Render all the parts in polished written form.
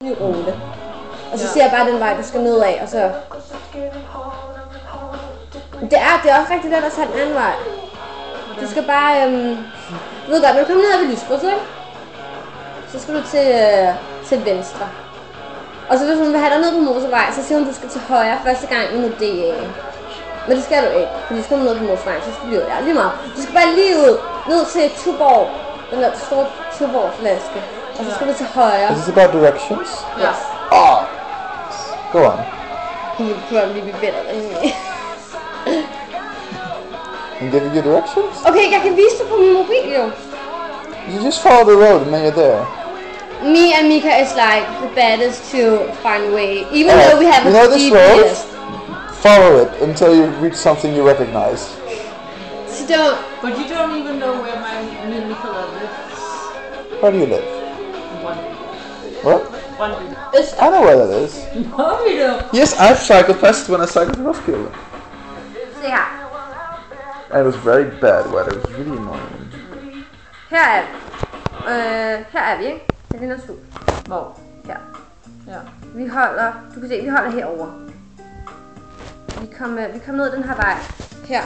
ny rute. Og så siger jeg bare den vej, du skal ned af, og så... Det er også rigtig let at tage den anden vej. Du skal bare, du ved godt, når du kommer ned ad ved Lysbro, så skal du til venstre. Og så hvis man vil have dig ned på motorvej, så siger hun, du skal til højre første gang i DA. Men det skal du ikke, fordi skal du ned på motorvejen, så skal du lige meget. Du skal bare lige ud, ned til Tuborg, den der store Tuborg-flaske. Og så skal du til højre. Is this about directions? Yes. Oh! Go on. You would probably be better than me. I'm giving you directions? Okay, jeg kan vise dig på min mobil, jo. You just follow the road and then you're there. Me and Mika is like the baddest to find a way, even though we have a this GPS. road? Follow it until you reach something you recognize. So don't. But you don't even know where my Nicola lives. Where do you live? One. What? One. I know where that is. No, you don't. Yes, I've cycled past when I cycled to Roskilde. Se her. And it was very bad weather, it was really annoying. Her er vi. Her er vi, ikke? Det er den sug. Hvor? Her. Ja. Vi holder, du kan se, vi holder herover. Vi kom ned den her vej. Her.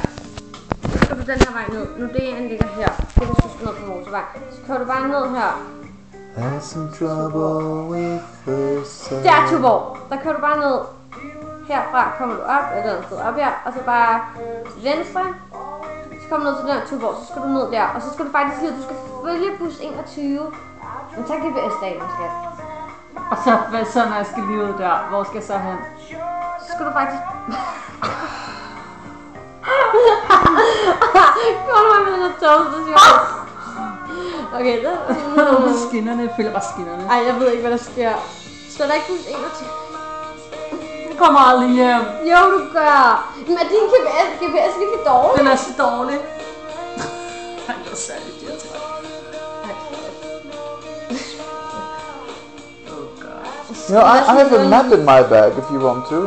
Så skal du den her vej ned. Nu DA'en ligger her. Det kan du skal ned på motorvej. Så kører du bare ned her. Had some trouble with first sight. Der er Tuborg. Der kører du bare ned. Herfra kommer du op, eller et sted op her, og så bare venstre. Så kommer du ned til den her Tuborg, så skal du ned der. Og så skal du faktisk lige, du skal følge bus 21. Men tag GPS-dagen, skat. Og så når jeg skal lige ud der, hvor skal jeg så hen? Så skal du faktisk... Kom nu med den her togstation. Okay, det... På skinnerne, jeg følger bare skinnerne. Ej, jeg ved ikke, hvad der sker. Står der ikke bus 21? Jeg kommer aldrig hjem. Jo, du gør. Men er din GPS virkelig dårlig? Den er så dårlig. Han er særligt det, jeg tror. You know, I have a map in my bag if you want to.